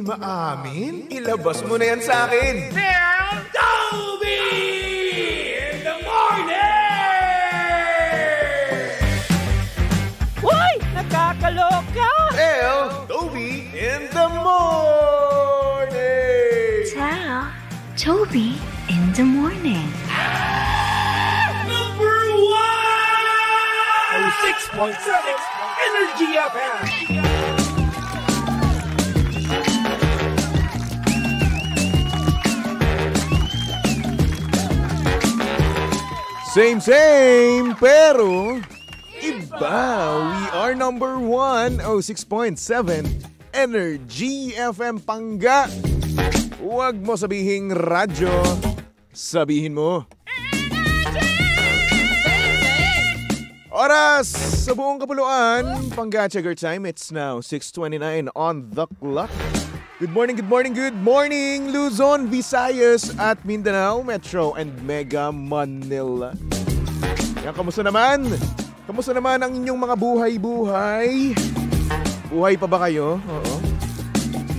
maamin? Ilabas mo na yan sa akin. Toby in the morning! Uy! Nakakaloka! Toby in the morning! Tell Toby in the morning. Number 1! 6.7 Energy FM! Same, pero iba. We are number 1, 6.7 Energy FM Pangga. Huwag mo sabihing radyo, sabihin mo oras sa buong kapuluan. Pangga Checker Time, it's now 6:29 on the clock. Good morning, Luzon, Visayas at Mindanao, Metro and Mega Manila. Yan, kamusta naman? Kamusta naman ang inyong mga buhay-buhay? Buhay pa ba kayo? Oo.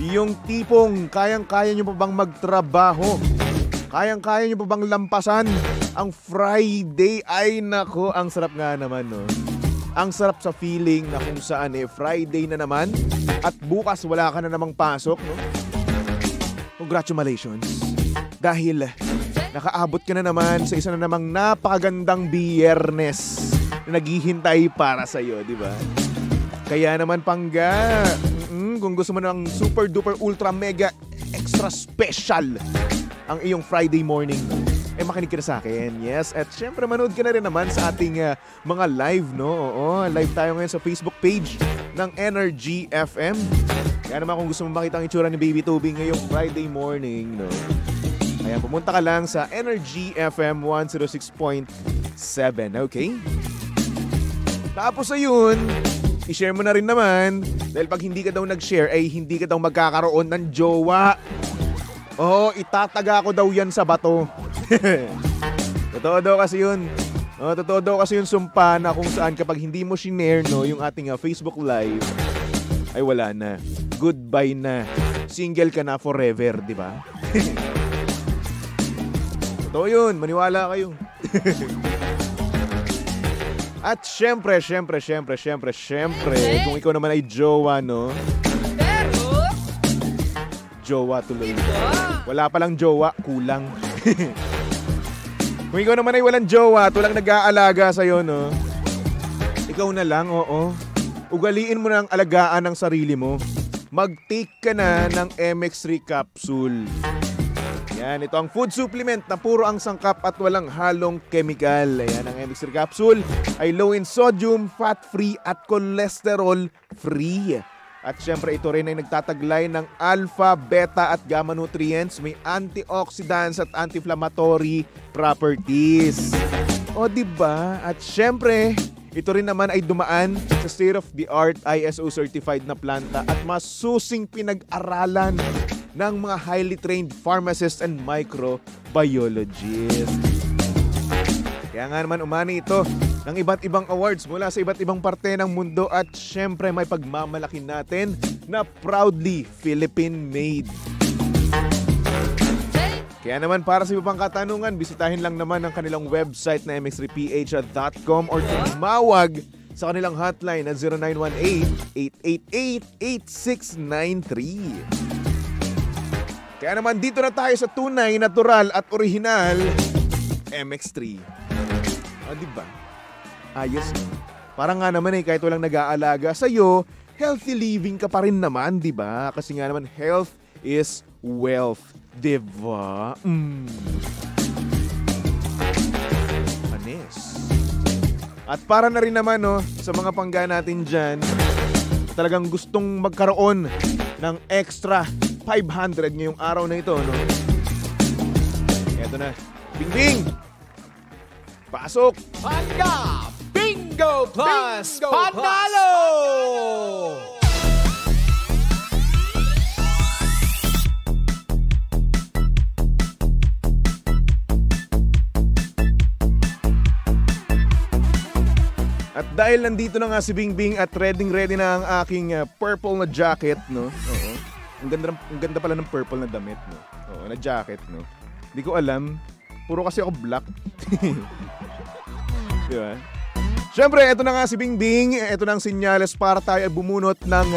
Yung tipong kayang-kaya nyo pa bang magtrabaho? Kayang-kaya nyo pa bang lampasan ang Friday? Ay nako, ang sarap nga naman, no? Ang sarap sa feeling na kung saan Friday na naman at bukas wala ka na namang pasok, no? Congratulations. Dahil nakaabot ka na naman sa isa na namang napakagandang biyernes na naghihintay para sa'yo, di ba? Kaya naman Pangga, kung gusto mo ng super duper ultra mega extra special ang iyong Friday morning, makinig ka na sa akin. Yes, at syempre manood ka na rin naman sa ating mga live, no? Oo, live tayo ngayon sa Facebook page ng Energy FM. Kaya naman kung gusto mo makita ang itsura ni Baby Toby ngayong Friday morning, no? Kaya pumunta ka lang sa Energy FM 106.7, okay? Tapos ayun, i-share mo na rin naman dahil pag hindi ka daw nag-share ay hindi ka daw magkakaroon ng jowa. Oo, itataga ko daw yan sa bato. Totoo daw kasi yun. Totoo daw kasi yung sumpa na kung saan kapag hindi mo shinare, no, yung ating Facebook live, ay wala na. Goodbye na. Single ka na forever, di ba? Totoo yun. Maniwala kayo. At syempre, kung ikaw naman ay jowa, no? Jowa tuloy. Wala palang jowa, kulang. Kung ikaw naman ay walang jowa, tulang nag-aalaga sa'yo, no? Ikaw na lang, oo. Ugaliin mo na ang alagaan ng sarili mo. Mag-take ka na ng MX3 capsule. Yan, ito ang food supplement na puro ang sangkap at walang halong chemical. Ayan, ang MX3 capsule ay low in sodium, fat-free at cholesterol-free. At syempre ito rin ay nagtataglay ng alpha, beta at gamma nutrients. May antioxidants at anti-inflammatory properties. O diba? At syempre, ito rin naman ay dumaan sa state-of-the-art ISO certified na planta at masusing pinag-aralan ng mga highly trained pharmacists and microbiologists. Kaya nga naman umani ito ng iba't ibang awards mula sa iba't ibang parte ng mundo at syempre may pagmamalaki natin na proudly Philippine-made. Kaya naman para sa ibang katanungan, bisitahin lang naman ang kanilang website na mx3ph.com or tumawag sa kanilang hotline na 0918-888-8693. Kaya naman dito na tayo sa tunay, natural at original MX3. O diba? Ayos. Parang nga naman kahit walang nag-aalaga sa'yo, healthy living ka pa rin naman, diba? Kasi nga naman health is wealth. Diba? Anis. At para na rin naman, no, sa mga pangga natin dyan, talagang gustong magkaroon ng extra 500 ngayong araw na ito, no? Eto na. Bing Bing! Pasok! Pangga! Bingo Plus! Bingo Panalo! At dahil nandito na nga si Bing Bing at ready na ang aking purple na jacket, no? Oo. Ang ganda pala ng purple na damit, no? Oo, na jacket, no? Hindi ko alam. Puro kasi ako black. Di ba? Siyempre, ito na nga si Bingbing. Ito na ang sinyales para tayo ay bumunot ng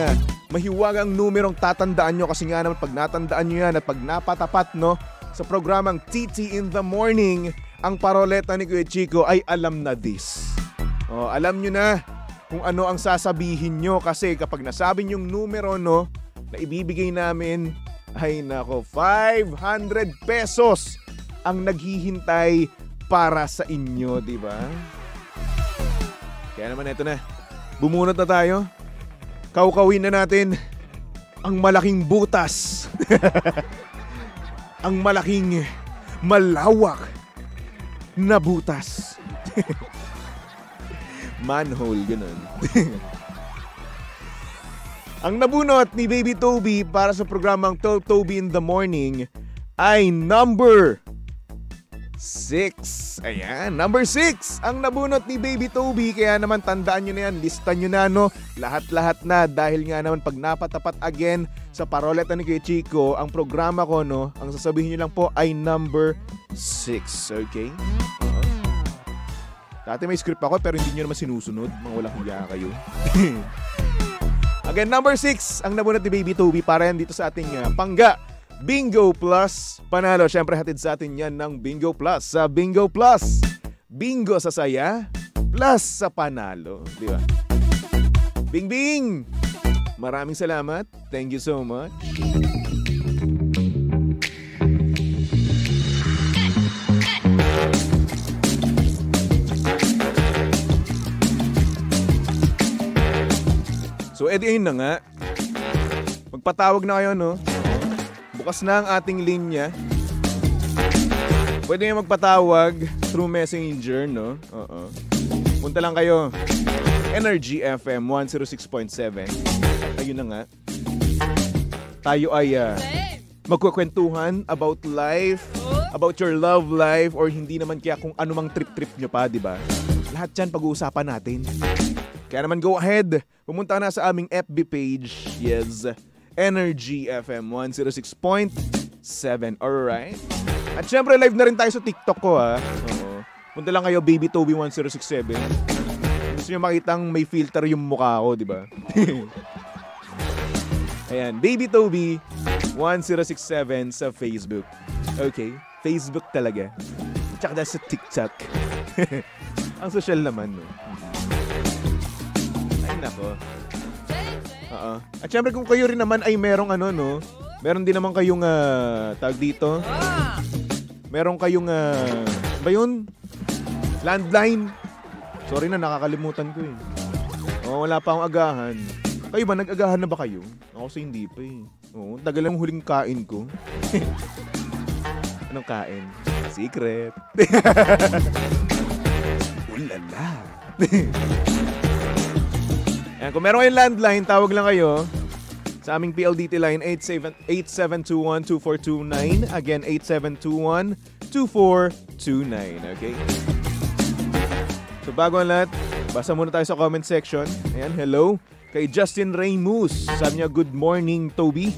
mahiwagang numerong tatandaan nyo. Kasi nga naman, pag natandaan nyo yan at pag napatapat, no, sa programang TT in the Morning, ang paroleta ni Kuya Chico ay alam na this. Oh, alam nyo na kung ano ang sasabihin nyo. Kasi kapag nasabi nyong numero, no, na ibibigay namin ay nako 500 pesos ang naghihintay para sa inyo, di ba? Kaya naman ito na. Bumunot na tayo. Kaukawin na natin ang malaking butas. Ang malaking malawak na butas. Manhole, ganun. Ang nabunot ni Baby Toby para sa programang Toby in the Morning ay number 6. Ayan, number 6 ang nabunot ni Baby Toby. Kaya naman tandaan nyo na yan, listan nyo na, no? Lahat-lahat na, dahil nga naman pag napatapat again sa paroleta ni Kuya Chico, ang programa ko, no, ang sasabihin nyo lang po ay number 6. Okay? Dati may script ako pero hindi nyo naman sinusunod. Mga walang hiya kayo. Again, number 6 ang nabunot ni Baby Toby para yan dito sa ating Pangga Bingo Plus Panalo. Siyempre hatid sa atin yan ng Bingo Plus. Sa Bingo Plus, bingo sa saya plus sa panalo. Di ba? Bing Bing! Maraming salamat. Thank you so much. So, ayun na nga. Magpatawag na kayo, no? Bukas na ang ating linya. Pwede nyo magpatawag through Messenger, no? Oo. Punta lang kayo. Energy FM 106.7. Ayun na nga. Tayo ay magkukwentuhan about life, about your love life, or hindi naman kaya kung anumang trip-trip nyo pa, di ba? Lahat yan pag-uusapan natin. Kaya naman go ahead, pumunta na sa aming FB page. Yes, Energy FM 106.7. Alright? At syempre live na rin tayo sa TikTok ko, ha. Oo. Punta lang kayo, Baby Toby 1067. Gusto nyo makitang may filter yung mukha ko, di ba? Ayan, Baby Toby 1067 sa Facebook. Okay, Facebook talaga. Tsaka sa TikTok. Ang social naman, no? Nako. Oo. At syempre kung kayo rin naman ay merong ano, no? Meron din naman kayong tag dito. Meron kayong ba yun? Landline. Sorry na, nakakalimutan ko eh. Oo, wala pa akong agahan. Kayo ba, nag-agahan na ba kayo? Ako kasi hindi pa eh. Oo, tagal lang huling kain ko. Anong kain? Secret. Ulala. Ayan, kung meron kayong landline, tawag lang kayo sa aming PLDT line 8721-2429. Again, 8721-2429. Okay? So bago ang lahat, basa muna tayo sa comment section. Ayan, hello. Kay Justin Raymus. Sabi niya, good morning, Toby.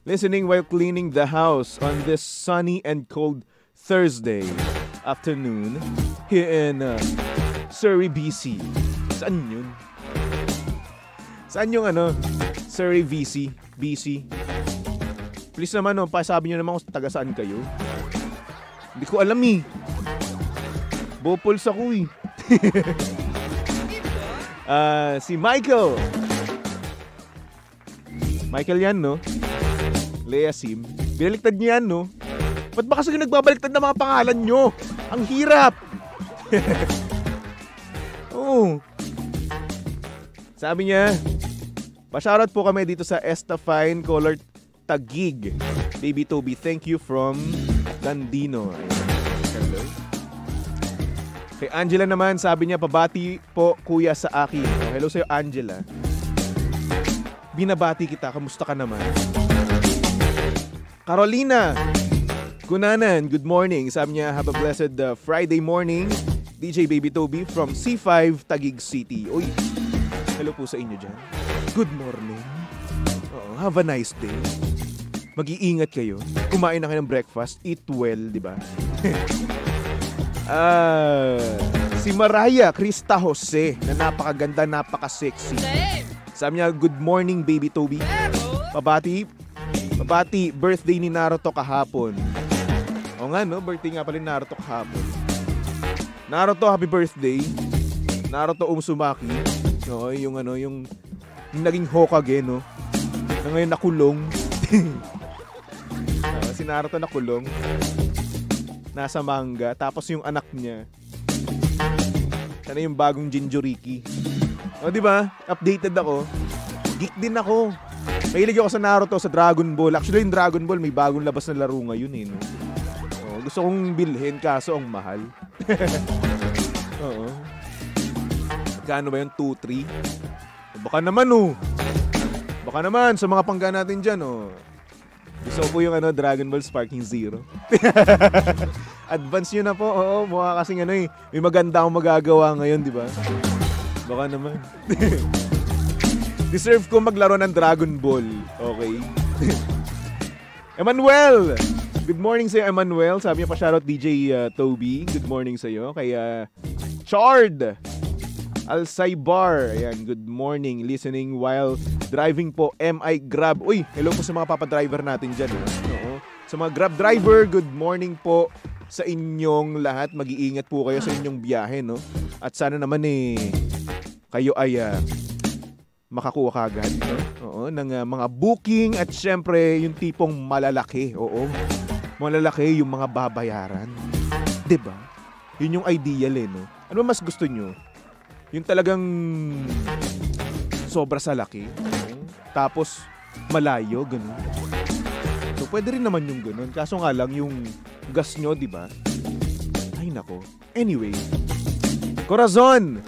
Listening while cleaning the house on this sunny and cold Thursday afternoon here in Surrey, BC. Saan yun? Saan yung Surrey, BC? Please naman, pasabi nyo naman kung taga saan kayo. Hindi ko alam eh. Bopols ako eh. Si Michael. Michael yan, no? Lea Sim. Binaliktad niyo yan, no? Ba't ba kasi nagbabaliktad ng mga pangalan nyo? Ang hirap. Oo. Sabi niya, pa-shoutout po kami dito sa Estafine Color Taguig. Baby Toby, thank you from Landino. Hello. Kay Angela naman, sabi niya, pabati po kuya sa akin. Hello sa'yo, Angela. Binabati kita, kamusta ka naman? Carolina Gunanan, good morning. Sabi niya, have a blessed Friday morning. DJ Baby Toby from C5 Taguig City. Uy, hello po sa inyo dyan. Good morning. Have a nice day. mag-iingat kayo. Kumain na kayo ng breakfast. Eat well, di ba? Si Mariah Krista Jose na napakaganda, napaka-sexy. Sabi niya, good morning, baby Toby. Pabati, birthday ni Naruto kahapon. O nga, no? Birthday nga pala ni Naruto kahapon. Naruto, happy birthday. Naruto Uzumaki. No, yung naging Hokage, no? Na ngayon nakulong. Si Naruto nakulong. Nasa manga. Tapos yung anak niya. Sana yung bagong Jinchuriki. O, di ba? Updated ako. Geek din ako. Mahilig ako sa Naruto, sa Dragon Ball. Actually, yung Dragon Ball, may bagong labas na laro ngayon, eh, no? O, gusto kong bilhin, kaso ang mahal. Oo. Gaano ba yun? 2-3? Baka naman, oh. Baka naman, sa mga pangga natin dyan, oh. Gusto ko po yung Dragon Ball Sparking Zero. Advance nyo na po. Oo, mukha kasing may maganda akong magagawa ngayon, di ba? Baka naman. Deserve ko maglaro ng Dragon Ball. Okay. Emmanuel! Good morning sa'yo, Emmanuel. Sabi niya pa, shoutout DJ Toby. Good morning sa'yo. Kay Chard Alsaybar. Ayan, good morning. Listening while driving po. MI Grab. Uy, hello po sa mga papadriver natin dyan. Oo. Sa mga Grab driver, good morning po sa inyong lahat. Mag-iingat po kayo sa inyong biyahe, no? At sana naman kayo ay makakuha kagad, no? Oo, ng mga booking at syempre yung tipong malalaki. Oo. Malalaki yung mga babayaran. 'Di ba? Yun yung ideal, no? Ano mas gusto nyo? Yung talagang sobra sa laki, no? Tapos malayo, ganun. So pwede rin naman yung ganun. Kaso nga lang yung gas nyo, 'di ba? Ay nako. Anyway, Corazon.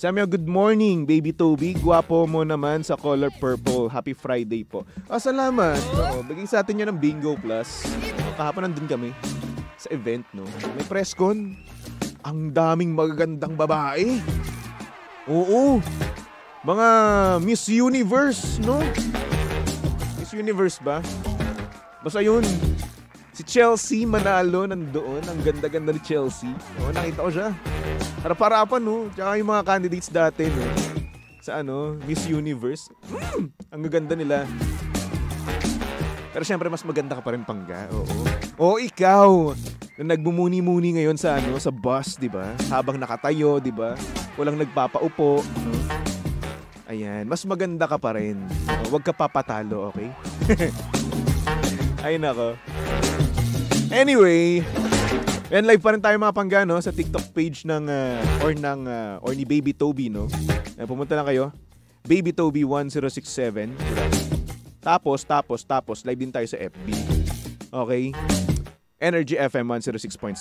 Sabi niya, good morning, baby Toby. Guwapo mo naman sa color purple. Happy Friday po. Salamat. Oo, bigay sa atin yan ng Bingo Plus. Kahapon nandun kami sa event, no? May press con. Ang daming magagandang babae. Oo. Mga Miss Universe, no? Miss Universe ba? Basta yun. Si Chelsea Manalo nandoon. Ang ganda-ganda ni Chelsea. Oo, nakita ko siya. Harap-harapan, no? Tsaka yung mga candidates dati, no? Sa Miss Universe. Ang gaganda nila. Pero syempre, mas maganda ka pa rin, Pangga. Oo. Oo, ikaw. Na nagbumuni-muni ngayon sa sa bus, di ba? Habang nakatayo, di ba? Walang nagpapaupo. No? Ayan. Mas maganda ka pa rin. Huwag ka papatalo, okay? Ay, nako. Anyway, and live pa rin tayo mga Pangga, no? Sa TikTok page ng or ni Baby Toby, no? Pumunta lang kayo. Baby Toby 1067. Tapos live din tayo sa FB. Okay? Energy FM 106.7.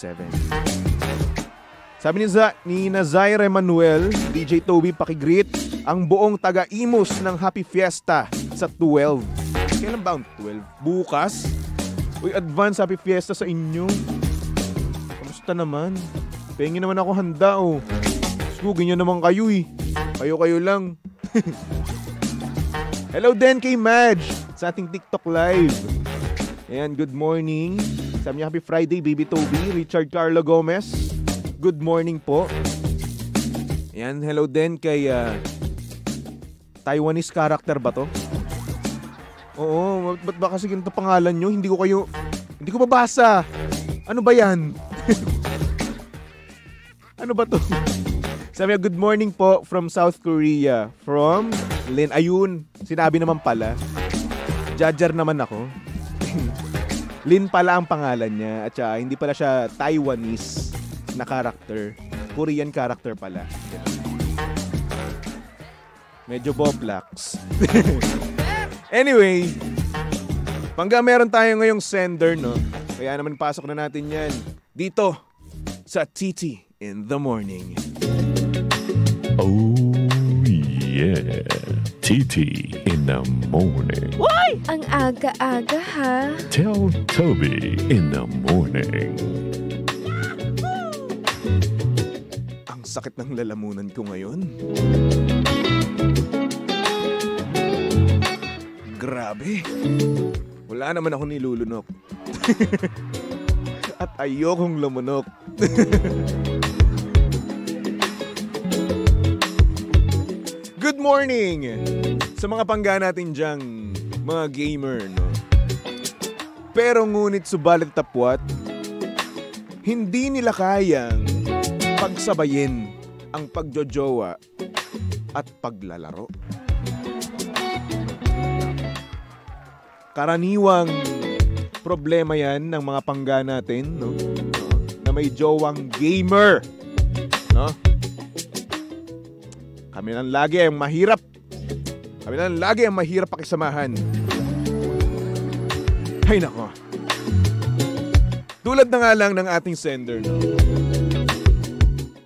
Sabi ni Nazaire Manuel, DJ Toby, pakigreet ang buong taga-Imus ng Happy Fiesta sa 12. Kailan ba ang 12? Bukas? Uy, advance Happy Fiesta sa inyo. Kamusta naman? Pengin naman ako handa, oh. Sugin nyo naman kayo, eh. Kayo lang. Hello din kay Madge sa ating TikTok live. Ayan, good morning. Sabi niya, Happy Friday, Baby Toby. Richard Carlo Gomez. Good morning po. Ayan, hello din kay Taiwanese character ba to? Oo, ba't ba kasi ganito pangalan nyo? Hindi ko mabasa. Ano ba yan? Ano ba to? Sabi niya, good morning po from South Korea. From Lin. Ayun, sinabi naman pala. Judger naman ako. Lin pala ang pangalan niya. At hindi pala siya Taiwanese na character. Korean character pala. Medyo Boblax. Anyway, Pangga, meron tayo ngayong sender, no? Kaya naman pasok na natin yan dito sa TT in the Morning. Oh yeah, TT in the Morning. Why? Ang aga-aga, ha? Tell Toby in the Morning. Ang sakit ng lalamunan ko ngayon. Grabe. Wala Wala naman ako nilulunok. At ayokong lumunok. Good morning sa mga pangga natin dyang mga gamer, no? Pero ngunit subalit tapwat, hindi nila kayang pagsabayin ang pagjojowa at paglalaro. Karaniwang problema yan ng mga pangga natin, no? Na may jowang gamer, no? Kami lang lagi ang mahirap. Kami lang lagi ang mahirap pakisamahan. Ay nako. Tulad na nga lang ng ating sender, no?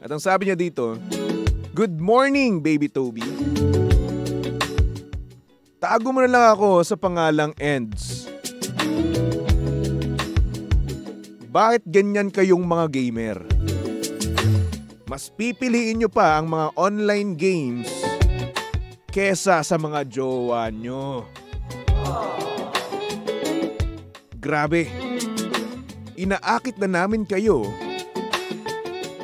At ang sabi niya dito, good morning, Baby Toby. Tago mo na lang ako sa pangalang Ends. Bakit ganyan kayong mga gamer? Mas pipiliin nyo pa ang mga online games kesa sa mga jowa nyo. Grabe. Inaakit na namin kayo.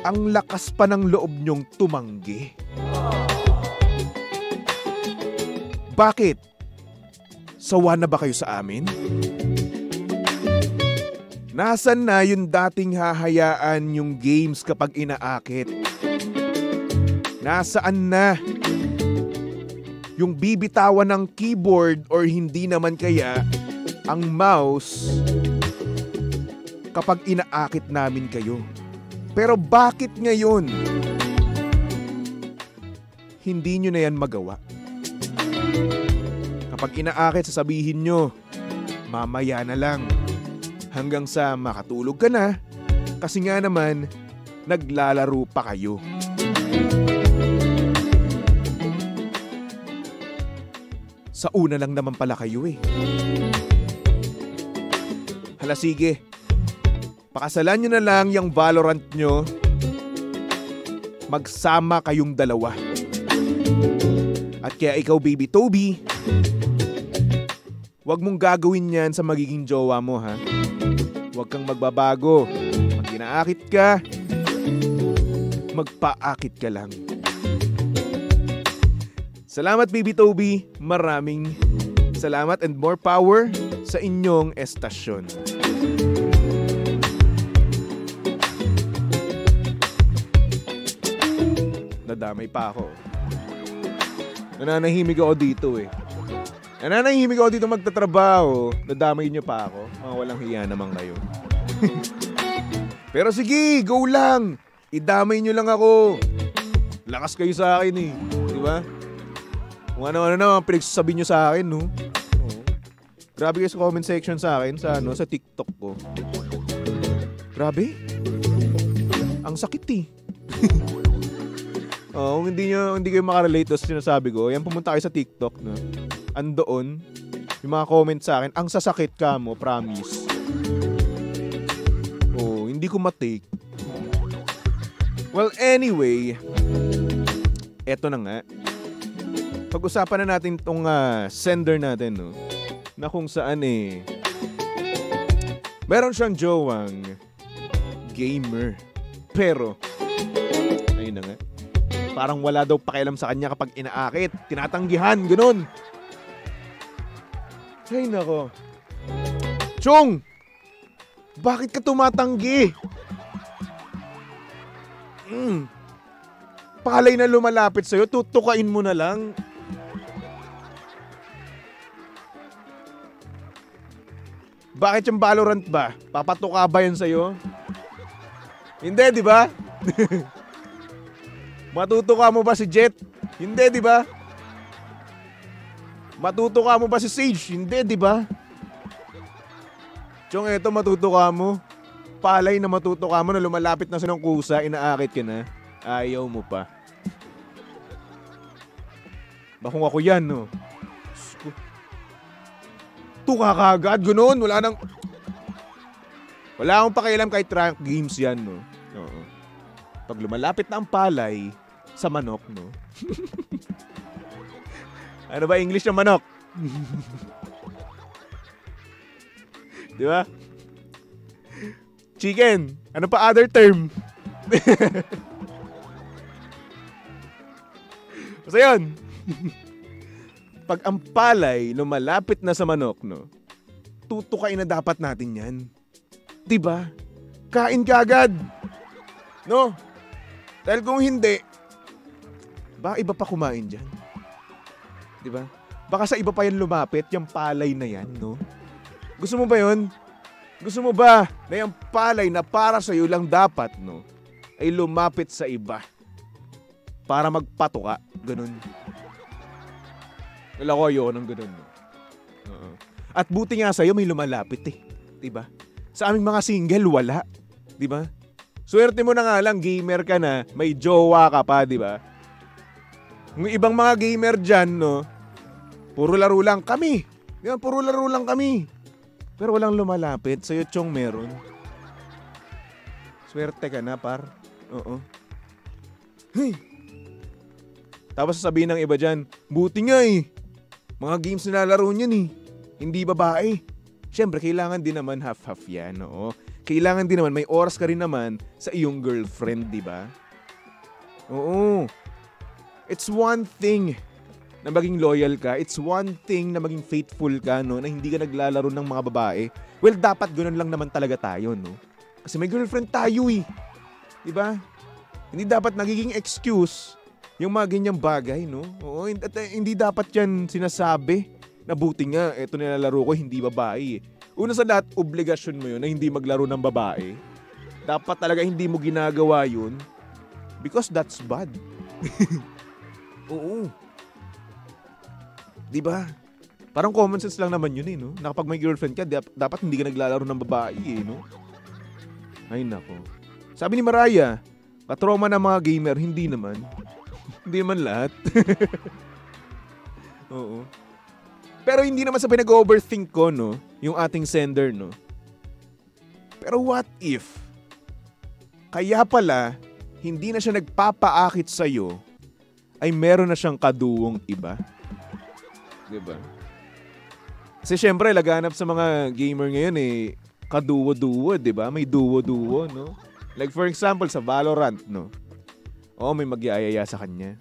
Ang lakas pa ng loob nyong tumanggi. Bakit? Sawa na ba kayo sa amin? Nasaan na yung dating hahayaan yung games kapag inaakit? Nasaan na yung bibitawan ng keyboard or hindi naman kaya ang mouse kapag inaakit namin kayo? Pero bakit ngayon hindi nyo na yan magawa? Kapag inaakit, sasabihin nyo, mamaya na lang. Hanggang sa makatulog ka na, kasi nga naman, naglalaro pa kayo. Sa una lang naman pala kayo eh. Hala sige, pakasalan nyo na lang yung Valorant nyo. Magsama kayong dalawa. At kaya ikaw, Baby Toby, wag mong gagawin yan sa magiging jowa mo, ha? Huwag kang magbabago. Pag inaakit ka, magpaakit ka lang. Salamat, Baby Toby. Maraming salamat and more power sa inyong estasyon. Nadamay pa ako. Nananahimik ako dito eh. Nananahimik ako dito magtatrabaho. Nadamay nyo pa ako. Mga walang hiya naman kayo. Pero sige, go lang. Idamay nyo lang ako. Lakas kayo sa akin eh. Di ba? Kung ano-ano naman pinagsasabi nyo sa akin, no? Oo. Grabe kayo sa comment section sa akin sa TikTok ko. Grabe. Ang sakit eh. Kung hindi kayo makarelate sa sinasabi ko, yan pumunta kayo sa TikTok, no? Andoon, yung mga comment sa akin, ang sasakit ka mo, promise. Oh, hindi ko matake. Well, anyway, eto na nga. Pag-usapan na natin tong sender natin, no? Na kung saan meron siyang jowang gamer. Pero, ayun na nga. Parang wala daw pakialam sa kanya kapag inaakit. Tinatanggihan, ganun. Ay nako. Chong! Bakit ka tumatanggi? Palay na lumalapit sa'yo, tutukain mo na lang. Bakit yung Valorant ba? Papatuka ba yan sa'yo? Hindi, di ba? Matutuka mo ba si Jet? Hindi, di ba? Matutuka mo ba si Sage? Hindi, di ba? Chong, eto matutuka mo. Palay na matutuka mo na lumalapit na sa nung kusa, inaakit ka na. Ayaw mo pa. Ba kung ako yan, no? Tuka ka agad, ganoon. Wala akong pakialam kahit rank games yan, no? Oo. Pag lumalapit na ang palay sa manok, no? Ano ba English ng manok? Di ba? Chicken. Ano pa other term? So yun. Pag ang palay lumalapit na sa manok, no? Tutukain na dapat natin yan. Di ba? Kain ka agad. No? Dahil kung hindi, baka iba pa kumain dyan. Di ba? Baka sa iba pa yan lumapit, yung palay na yan, no? Gusto mo ba yun? Gusto mo ba na yung palay na para sa'yo lang dapat, no? Ay lumapit sa iba para magpatuka? Ganun. Wala ko ayoko ng ganun, no? At buti nga sa'yo may lumalapit eh. Diba? Sa aming mga single, wala. Diba? Swerte mo na nga lang, gamer ka na, may jowa ka pa, diba? Yung ibang mga gamer dyan, no? Puro laro lang kami. Diba? Puro laro lang kami. Pero walang lumalapit. Sa'yo, Chong, meron. Swerte ka na, par. Oo. Hey. Tapos sasabihin ng iba dyan, buti nga eh. Mga games na lalaro niyan eh. Hindi babae. Siyempre, kailangan din naman half-half yan, oo. Kailangan din naman, may oras ka rin naman sa iyong girlfriend, di ba? Oo. It's one thing na maging loyal ka. It's one thing na maging faithful ka, no? Na hindi ka naglalaro ng mga babae. Well, dapat ganun lang naman talaga tayo, no? Kasi may girlfriend tayo, eh. Di ba? Hindi dapat nagiging excuse yung mga ganyang bagay, no? Oo, hindi dapat yan sinasabi. Na buti nga, eto nilalaro ko, hindi babae. Una sa lahat, obligasyon mo yun na hindi maglaro ng babae. Dapat talaga hindi mo ginagawa yun because that's bad. Oo. Diba? Parang common sense lang naman yun eh, no? Na kapag may girlfriend ka, dapat hindi ka naglalaro ng babae eh, no? Ay nako. Sabi ni Mariah, katroma ng mga gamer, hindi naman. Hindi naman lahat. Oo. Pero hindi naman sa pinag-overthink ko, no? Yung ating sender, no? Pero what if? Kaya pala, hindi na siya nagpapaakit sa'yo, ay meron na siyang kaduwong iba. Diba? Kasi syempre, laganap sa mga gamer ngayon, eh, kaduwo-duwo, diba? May duwo-duwo, no? Like for example, sa Valorant, no? Oh, may magyayaya sa kanya.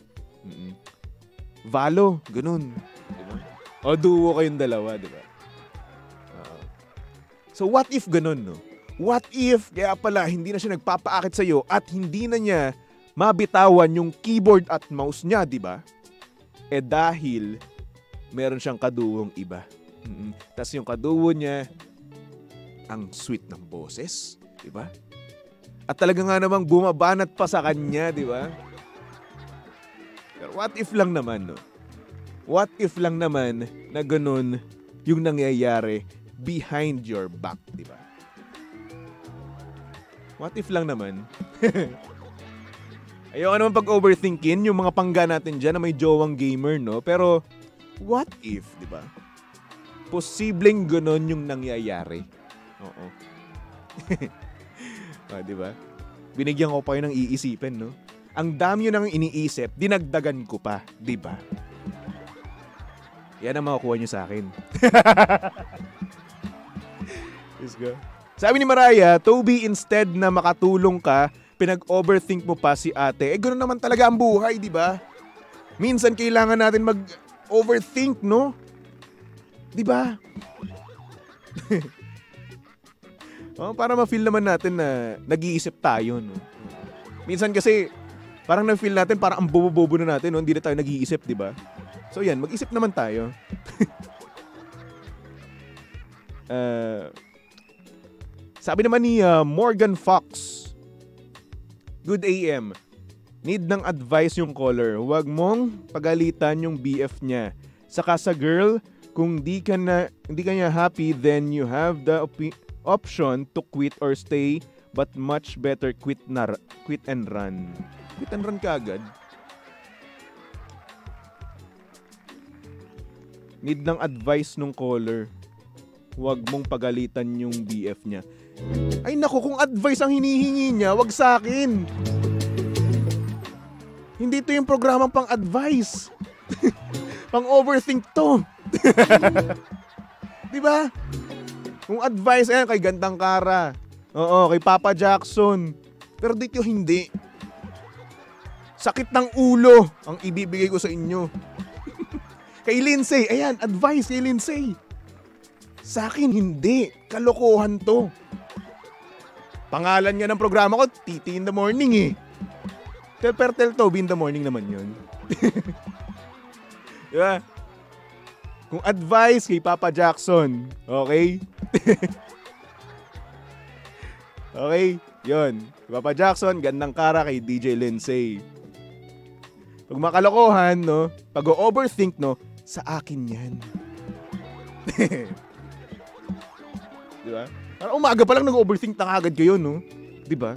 Valo, ganun. Diba? O duo kayong dalawa, di ba? So what if ganun, no? What if kaya pala hindi na siya nagpapaakit sa'yo at hindi na niya mabitawan yung keyboard at mouse niya, di ba? Eh dahil meron siyang kaduwong iba. Tapos yung kaduwo niya, ang sweet ng boses, di ba? At talaga nga namang bumabanat pa sa kanya, di ba? Pero what if lang naman, no? What if lang naman na ganun yung nangyayari behind your back, di ba? What if lang naman? Ayoko naman pag-overthinkin yung mga pangga natin dyan na may jowang gamer, no? Pero, what if, di ba? Posibleng ganun yung nangyayari. Oo. Di ba? Binigyan ko pa yun ng iisipin, no? Ang dami yun ang iniisip, dinagdagan ko pa, di ba? Yan ang makukuha nyo sa akin. Let's go. Sabi ni Mariah, Toby, instead na makatulong ka, pinag-overthink mo pa si ate. Eh, ganoon naman talaga ang buhay, di ba? Minsan kailangan natin mag-overthink, no? Di ba? Para ma-feel naman natin na nag-iisip tayo, no? Minsan kasi, parang na-feel natin parang ang bobo-bobo na natin, no? Hindi na tayo nag-iisip, di ba? So yan, mag-isip naman tayo. Sabi naman ni Morgan Fox, good AM. Need ng advice yung caller. Huwag mong pagalitan yung BF niya. Saka sa girl, kung di ka niya happy, then you have the option to quit or stay, but much better quit and run. Quit and run ka agad. Need ng advice nung caller. Huwag mong pagalitan yung BF niya. Ay naku, kung advice ang hinihingi niya, wag sa akin. Hindi to yung programang pang-advice. Pang-overthink to. Diba? Kung advice, ayan, kay Gandang Kara. Oo, kay Papa Jackson. Pero dito hindi. Sakit ng ulo ang ibibigay ko sa inyo. Kay Lindsay, ayan, advice kay Lindsay. Sa akin, hindi. Kalokohan to. Pangalan nga ng programa ko, Titi in the Morning eh. Pero tell Toby in the Morning naman yun. Diba? Kung advice kay Papa Jackson, okay? Okay, yun. Papa Jackson, Gandang Kara kay DJ Lindsay. Pag makalokohan, no? Pag o-overthink, no? Sa akin yan. Diba? Parang umaga pa lang nag-overthink na kagad kayo, no? Diba?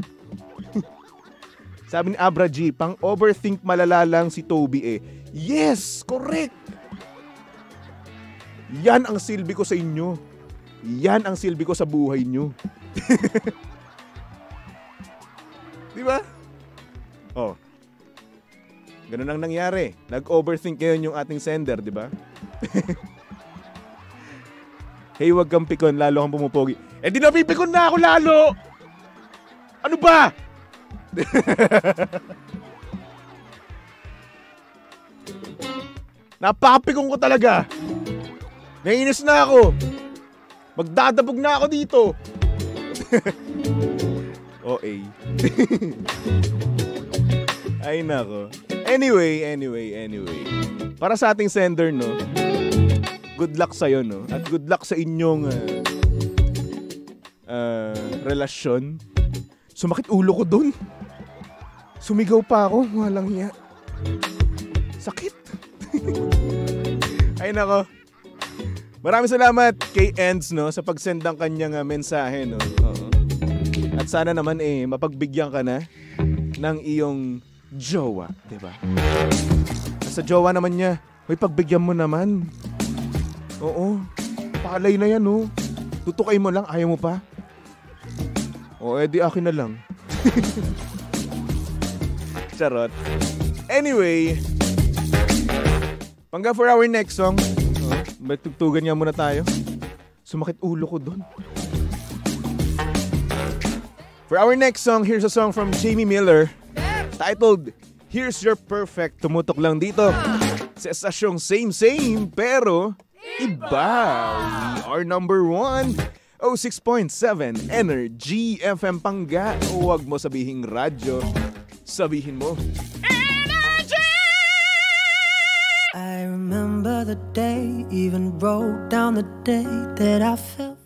Sabi ni Abra G, pang overthink malala lang si Toby eh. Yes! Correct! Yan ang silbi ko sa inyo. Yan ang silbi ko sa buhay nyo. Diba? Oh. Ganun ang nangyari. Nag-overthink ngayon yung ating sender, diba? Hey, wag kang pikon, lalo kang pumupogi. Eh di napipikon na ako lalo! Ano ba? Napapikon ko talaga. Naiinis na ako. Magdadabog na ako dito. OA. Ay nako. Anyway. Para sa ating sender, no? Good luck sa'yo, no? At good luck sa inyong relasyon. Sumakit ulo ko dun. Sumigaw pa ako. Walang hiya. Sakit. Ay nako. Maraming salamat kay Ends, no, sa pag-send ng kanyang mensahe, no. Oo. At sana naman mapagbigyan ka na ng iyong jowa, 'di ba? Sa jowa naman niya, hoy, pagbigyan mo naman. Oo. Palay na 'yan, no. Tutukay mo lang, ayaw mo pa. O edi akin na lang. Charot. Anyway, pangga for our next song. Tugtugan nga muna tayo. Sumakit ulo ko dun. For our next song, here's a song from Jamie Miller titled Here's Your Perfect. Tumutok lang dito sa estasyong same pero iba. We are number 1. 06.7 Energy FM Pangga. Huwag mo sabihing radyo. Sabihin mo I remember the day, even wrote down the day that I felt